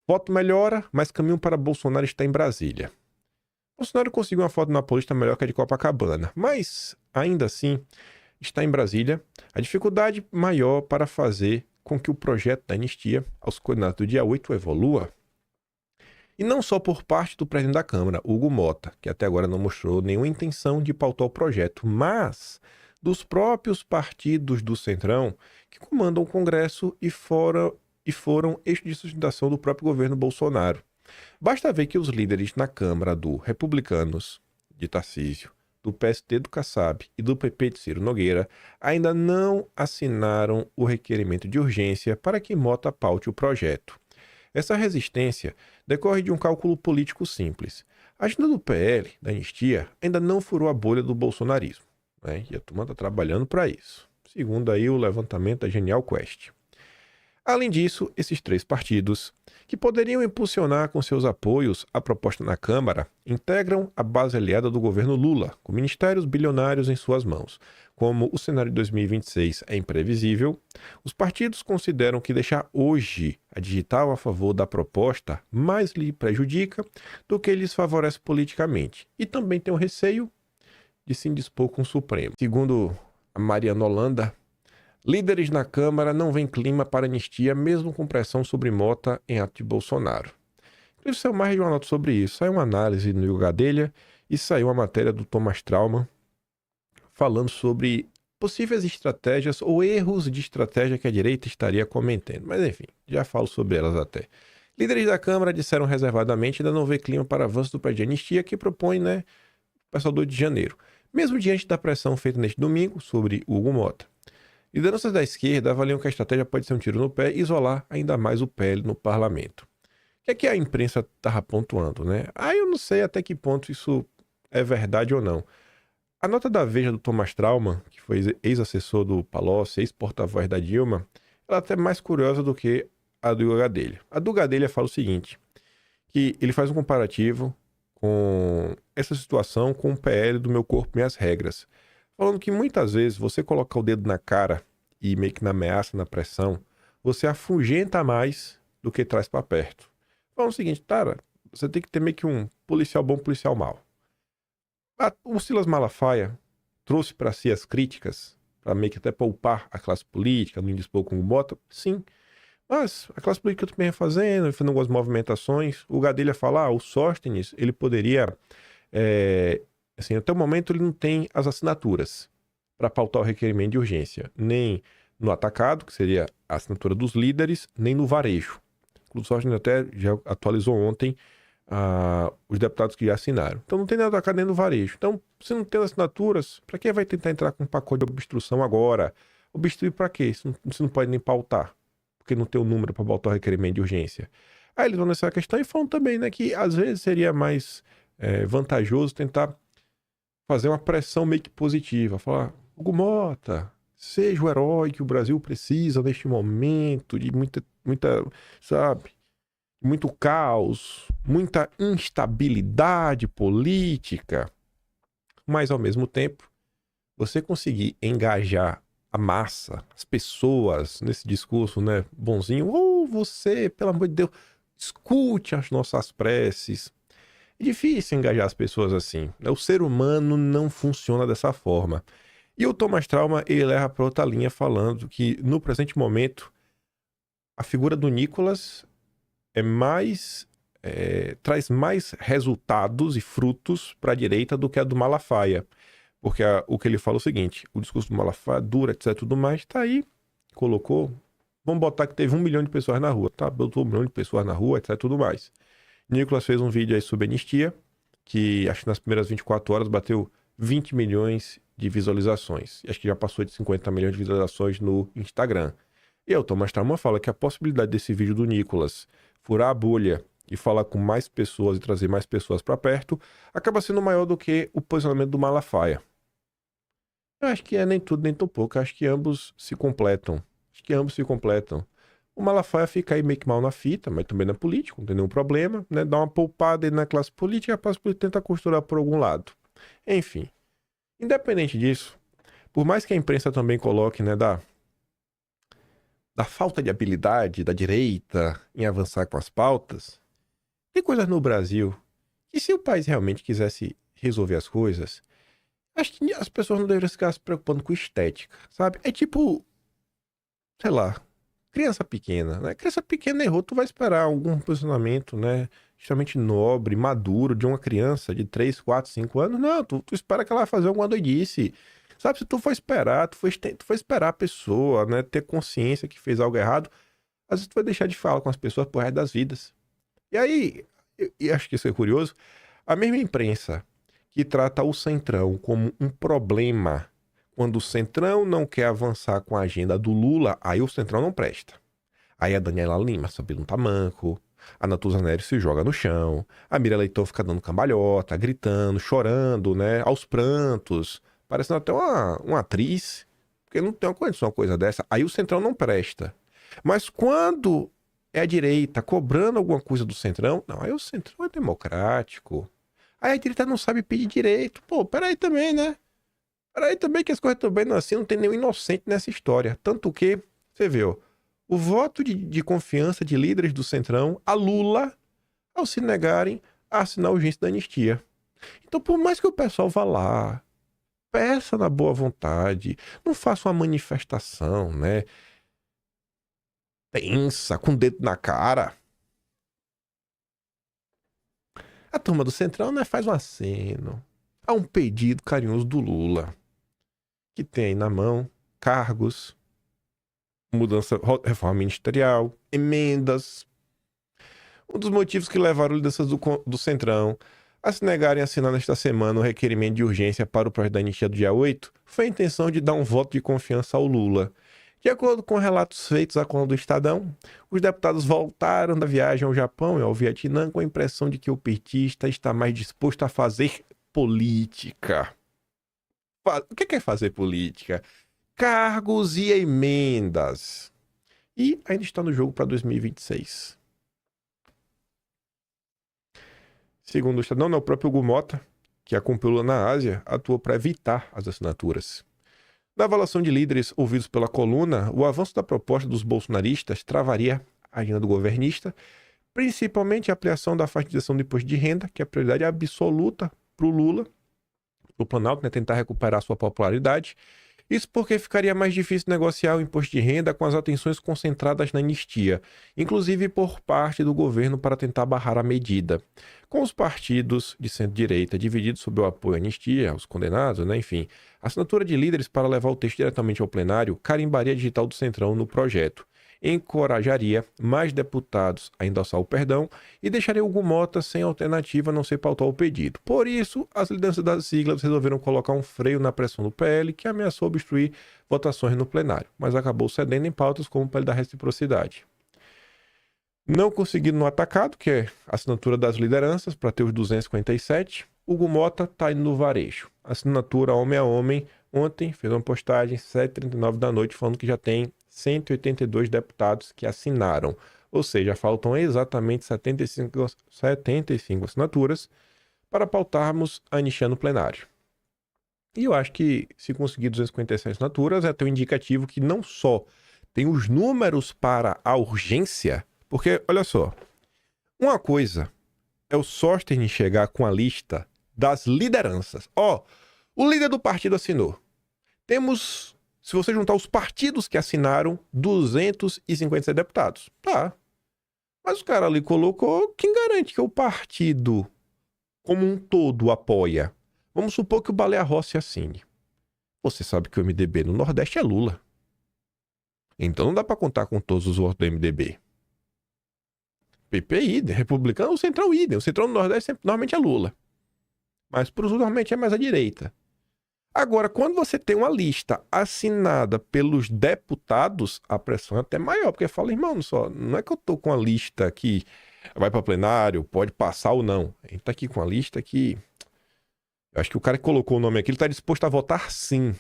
Foto melhora, mas caminho para Bolsonaro está em Brasília. Bolsonaro conseguiu uma foto na Paulista melhor que a de Copacabana, mas, ainda assim, está em Brasília. A dificuldade maior para fazer com que o projeto da anistia aos condenados do dia 8 evolua. E não só por parte do presidente da Câmara, Hugo Mota, que até agora não mostrou nenhuma intenção de pautar o projeto, mas dos próprios partidos do Centrão que comandam o Congresso e foram eixo de sustentação do próprio governo Bolsonaro. Basta ver que os líderes na Câmara do Republicanos, de Tarcísio, do PSD do Kassab e do PP de Ciro Nogueira ainda não assinaram o requerimento de urgência para que Mota paute o projeto. Essa resistência decorre de um cálculo político simples. A agenda do PL, da anistia, ainda não furou a bolha do bolsonarismo, né? E a turma está trabalhando para isso, segundo aí o levantamento da Genial Quest. Além disso, esses três partidos, que poderiam impulsionar com seus apoios a proposta na Câmara, integram a base aliada do governo Lula, com ministérios bilionários em suas mãos. Como o cenário de 2026 é imprevisível, os partidos consideram que deixar hoje a digital a favor da proposta mais lhe prejudica do que lhes favorece politicamente. E também tem o receio de se indispor com o Supremo. Segundo a Mariana Holanda, líderes na Câmara não veem clima para anistia, mesmo com pressão sobre Mota em ato de Bolsonaro. Inclusive, saiu mais de uma nota sobre isso. Saiu uma análise no Igor Gadelha e saiu uma matéria do Thomas Trauman falando sobre possíveis estratégias ou erros de estratégia que a direita estaria cometendo. Mas, enfim, já falo sobre elas até. Líderes da Câmara disseram reservadamente ainda não vê clima para avanço do projeto de anistia que propõe, o pessoal do 8 de janeiro. Mesmo diante da pressão feita neste domingo sobre Hugo Mota. Lideranças da esquerda avaliam que a estratégia pode ser um tiro no pé e isolar ainda mais o PL no parlamento. O que é que a imprensa estava pontuando, eu não sei até que ponto isso é verdade ou não. A nota da Veja do Thomas Trauman, que foi ex-assessor do Palocci, ex-porta-voz da Dilma, ela é até mais curiosa do que a do Gadelha. A do Gadelha fala o seguinte, que ele faz um comparativo com essa situação com o PL do Meu Corpo, Minhas Regras. Falando que muitas vezes você colocar o dedo na cara e meio que na ameaça, na pressão, você afugenta mais do que traz para perto. Falando o seguinte, cara, você tem que ter meio que um policial bom, policial mau. O Silas Malafaia trouxe para si as críticas, para meio que até poupar a classe política, não indispor com o Mota, sim. Mas a classe política também fazendo algumas movimentações. O Gadelha fala, o Sóstenes, ele poderia... até o momento ele não tem as assinaturas para pautar o requerimento de urgência, nem no atacado, que seria a assinatura dos líderes, nem no varejo. O Sóstenes até já atualizou ontem os deputados que já assinaram. Então não tem nem no atacado nem no varejo. Então, se não tem assinaturas, para quem vai tentar entrar com um pacote de obstrução agora? Obstruir para quê? Você não pode nem pautar, porque não tem o número para pautar o requerimento de urgência. Aí eles vão nessa questão e falam também, que às vezes seria mais vantajoso tentar fazer uma pressão meio que positiva. Falar, Hugo Mota, seja o herói que o Brasil precisa neste momento de muita, muito caos, muita instabilidade política. Mas, ao mesmo tempo, você conseguir engajar a massa, as pessoas nesse discurso, bonzinho, você, pelo amor de Deus, escute as nossas preces. É difícil engajar as pessoas assim. O ser humano não funciona dessa forma. E o Thomas Trauman, ele leva para outra linha falando que, no presente momento, a figura do Nicolas traz mais resultados e frutos para a direita do que a do Malafaia. Porque o que ele fala é o seguinte, o discurso do Malafaia dura, etc, tudo mais, tá aí, colocou, vamos botar que teve 1 milhão de pessoas na rua, tá? Botou 1 milhão de pessoas na rua, etc, tudo mais. Nicolas fez um vídeo aí sobre anistia, que acho que nas primeiras 24 horas bateu 20 milhões de visualizações. E acho que já passou de 50 milhões de visualizações no Instagram. E o Thomas Trauman fala que a possibilidade desse vídeo do Nicolas furar a bolha e falar com mais pessoas e trazer mais pessoas para perto, acaba sendo maior do que o posicionamento do Malafaia. Eu acho que é nem tudo nem tão pouco, eu acho que ambos se completam. O Malafaia fica aí meio que mal na fita, mas também não é político, não tem nenhum problema, dá uma poupada aí na classe política, a classe política tenta costurar por algum lado. Enfim, independente disso, por mais que a imprensa também coloque, da falta de habilidade da direita em avançar com as pautas, tem coisas no Brasil que, se o país realmente quisesse resolver as coisas, acho que as pessoas não deveriam ficar se preocupando com estética, sabe? É tipo, sei lá, criança pequena, né? Criança pequena errou, tu vai esperar algum posicionamento, né? Extremamente nobre, maduro de uma criança de 3, 4, 5 anos. Não, tu espera que ela vai fazer alguma doidice. Sabe, se tu for esperar, tu for esperar a pessoa, né? Ter consciência que fez algo errado, às vezes tu vai deixar de falar com as pessoas pro resto das vidas. E aí, e acho que isso é curioso, a mesma imprensa que trata o Centrão como um problema, quando o Centrão não quer avançar com a agenda do Lula, aí o Centrão não presta. Aí a Daniela Lima sobe num tamanco, a Natuza Neri se joga no chão, a Mira Leitão fica dando cambalhota, gritando, chorando, né, aos prantos, parecendo até uma atriz, porque não tem uma condição uma coisa dessa. Aí o Centrão não presta. Mas quando é a direita cobrando alguma coisa do Centrão, não, aí o Centrão é democrático. Aí a direita não sabe pedir direito. Pô, peraí também, né? Peraí também que as coisas também não assim, não tem nenhum inocente nessa história. Tanto que, você vê, ó, o voto de confiança de líderes do Centrão a Lula ao se negarem a assinar a urgência da anistia. Então, por mais que o pessoal vá lá, peça na boa vontade, não faça uma manifestação, né? Tensa, com o dedo na cara. A turma do Centrão, né, faz um aceno a um pedido carinhoso do Lula, que tem aí na mão cargos, reforma ministerial, emendas. Um dos motivos que levaram lideranças do Centrão a se negarem a assinar nesta semana o requerimento de urgência para o projeto da anistia do dia 8 foi a intenção de dar um voto de confiança ao Lula. De acordo com relatos feitos à coluna do Estadão, os deputados voltaram da viagem ao Japão e ao Vietnã com a impressão de que o petista está mais disposto a fazer política. O que é fazer política? Cargos e emendas. E ainda está no jogo para 2026. Segundo o Estadão, o próprio Hugo Mota, que acompanhou na Ásia, atuou para evitar as assinaturas. Na avaliação de líderes ouvidos pela coluna, o avanço da proposta dos bolsonaristas travaria a agenda do governista, principalmente a ampliação da faixa de isenção do imposto de renda, que é a prioridade absoluta para o Lula, para o Planalto, né, tentar recuperar sua popularidade. Isso porque ficaria mais difícil negociar o imposto de renda com as atenções concentradas na anistia, inclusive por parte do governo para tentar barrar a medida. Com os partidos de centro-direita divididos sobre o apoio à anistia, aos condenados, né, enfim, a assinatura de líderes para levar o texto diretamente ao plenário carimbaria a digital do Centrão no projeto, encorajaria mais deputados a endossar o perdão e deixaria Hugo Mota sem alternativa a não ser pautar o pedido. Por isso, as lideranças das siglas resolveram colocar um freio na pressão do PL, que ameaçou obstruir votações no plenário, mas acabou cedendo em pautas como o PL da reciprocidade. Não conseguindo no atacado, que é a assinatura das lideranças, para ter os 257, Hugo Mota está indo no varejo. Assinatura homem a homem. Ontem fez uma postagem, 7h39 da noite, falando que já tem 182 deputados que assinaram. Ou seja, faltam exatamente 75 assinaturas para pautarmos a anistia no plenário. E eu acho que se conseguir 257 assinaturas, é até um indicativo que não só tem os números para a urgência, porque, olha só, uma coisa é o Sóstenes chegar com a lista das lideranças. Ó, o líder do partido assinou. Temos, se você juntar os partidos que assinaram, 257 deputados. Tá. Mas o cara ali colocou, quem garante que o partido como um todo apoia? Vamos supor que o Baleia Rossi assine. Você sabe que o MDB no Nordeste é Lula. Então não dá pra contar com todos os votos do MDB. PP idem, republicano, o Centrão idem. O Centrão no Nordeste normalmente é Lula. Mas para os outros normalmente é mais à direita. Agora, quando você tem uma lista assinada pelos deputados, a pressão é até maior, porque fala, irmão, só, não é que eu tô com a lista que vai para plenário, pode passar ou não. A gente tá aqui com a lista que... Eu acho que o cara que colocou o nome aqui, ele tá disposto a votar sim.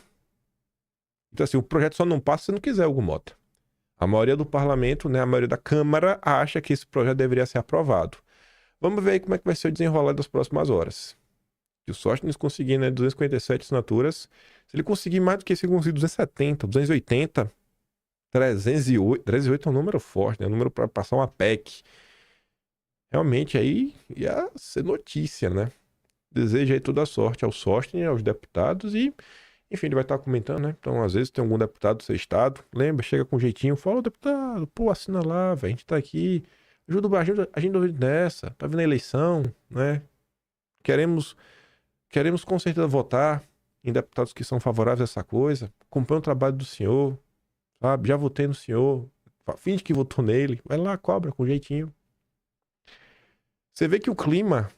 Então assim, o projeto só não passa se não quiser, Hugo Mota. A maioria do parlamento, né, a maioria da Câmara, acha que esse projeto deveria ser aprovado. Vamos ver aí como é que vai ser o desenrolar das próximas horas. Se o Sóstenes conseguir, né, 257 assinaturas, se ele conseguir mais do que esse, conseguir 270, 280, 308 é um número forte, né? Um número para passar uma PEC. Realmente aí ia ser notícia, né? Desejo aí toda a sorte ao Sóstenes, aos deputados e, enfim, ele vai estar comentando, né? Então, às vezes tem algum deputado do seu estado, lembra, chega com um jeitinho, fala, ô, deputado, pô, assina lá, velho, a gente tá aqui, ajuda a gente nessa, tá vindo a eleição, né? Queremos com certeza votar em deputados que são favoráveis a essa coisa, acompanha o trabalho do senhor, sabe? Já votei no senhor, finge que votou nele, vai lá, cobra com jeitinho. Você vê que o clima,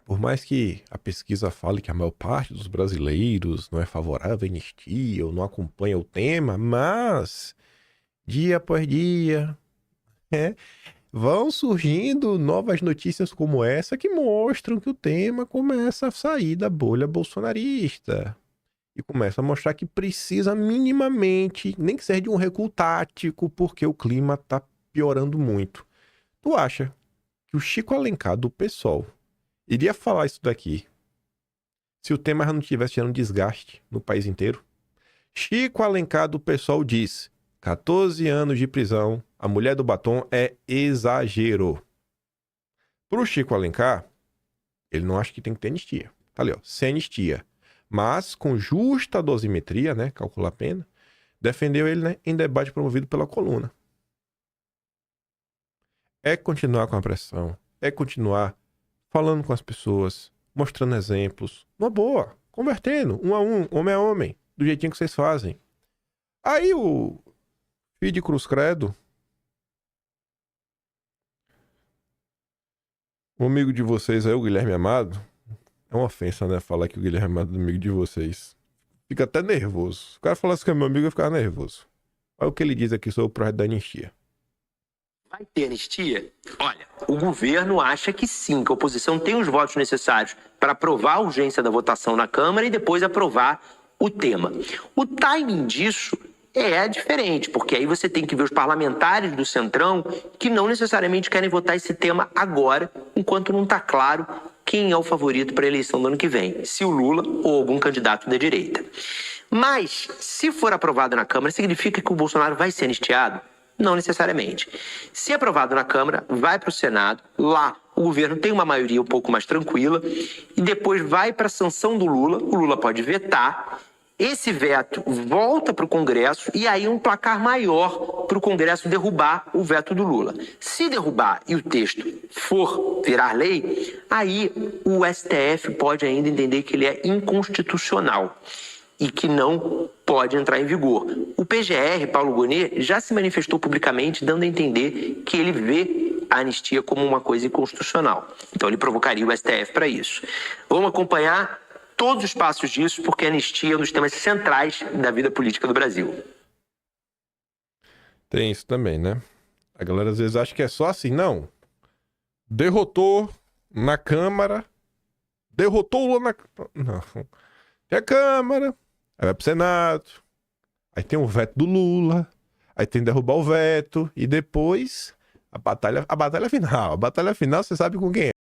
por mais que a pesquisa fale que a maior parte dos brasileiros não é favorável à anistia ou não acompanha o tema, mas dia após dia, vão surgindo novas notícias como essa que mostram que o tema começa a sair da bolha bolsonarista. E começa a mostrar que precisa minimamente, nem que seja de um recuo tático, porque o clima tá piorando muito. Tu acha que o Chico Alencar do PSOL iria falar isso daqui se o tema já não tivesse gerando desgaste no país inteiro? Chico Alencar do PSOL diz: 14 anos de prisão, a mulher do batom é exagero. Pro Chico Alencar, ele não acha que tem que ter anistia. Tá ali, ó, sem anistia. Mas com justa dosimetria, né, calcula a pena, defendeu ele, né, em debate promovido pela Coluna. É continuar com a pressão, é continuar falando com as pessoas, mostrando exemplos, uma boa, convertendo, um a um, homem a homem, do jeitinho que vocês fazem. Aí o filho de Cruz Credo, o amigo de vocês aí, o Guilherme Amado, é uma ofensa, né, falar que o Guilherme Amado é amigo de vocês. Fica até nervoso. O cara falasse que é meu amigo, eu ficava nervoso. Olha o que ele diz aqui sobre o projeto da anistia. Vai ter anistia? Olha, o governo acha que sim, que a oposição tem os votos necessários para aprovar a urgência da votação na Câmara e depois aprovar o tema. O timing disso é diferente, porque aí você tem que ver os parlamentares do Centrão que não necessariamente querem votar esse tema agora, enquanto não está claro quem é o favorito para a eleição do ano que vem, se o Lula ou algum candidato da direita. Mas, se for aprovado na Câmara, significa que o Bolsonaro vai ser anistiado? Não necessariamente. Se aprovado na Câmara, vai para o Senado, lá o governo tem uma maioria um pouco mais tranquila, e depois vai para a sanção do Lula, o Lula pode vetar, esse veto volta para o Congresso e aí um placar maior para o Congresso derrubar o veto do Lula. Se derrubar e o texto for virar lei, aí o STF pode ainda entender que ele é inconstitucional e que não pode entrar em vigor. O PGR, Paulo Gonet, já se manifestou publicamente dando a entender que ele vê a anistia como uma coisa inconstitucional. Então ele provocaria o STF para isso. Vamos acompanhar todos os passos disso, porque a anistia é um dos temas centrais da vida política do Brasil. Tem isso também, né? A galera às vezes acha que é só assim, não. Derrotou na Câmara, derrotou o Lula na... Não. Tem a Câmara, aí vai pro Senado, aí tem o veto do Lula, aí tem que derrubar o veto, e depois a batalha final. A batalha final você sabe com quem é.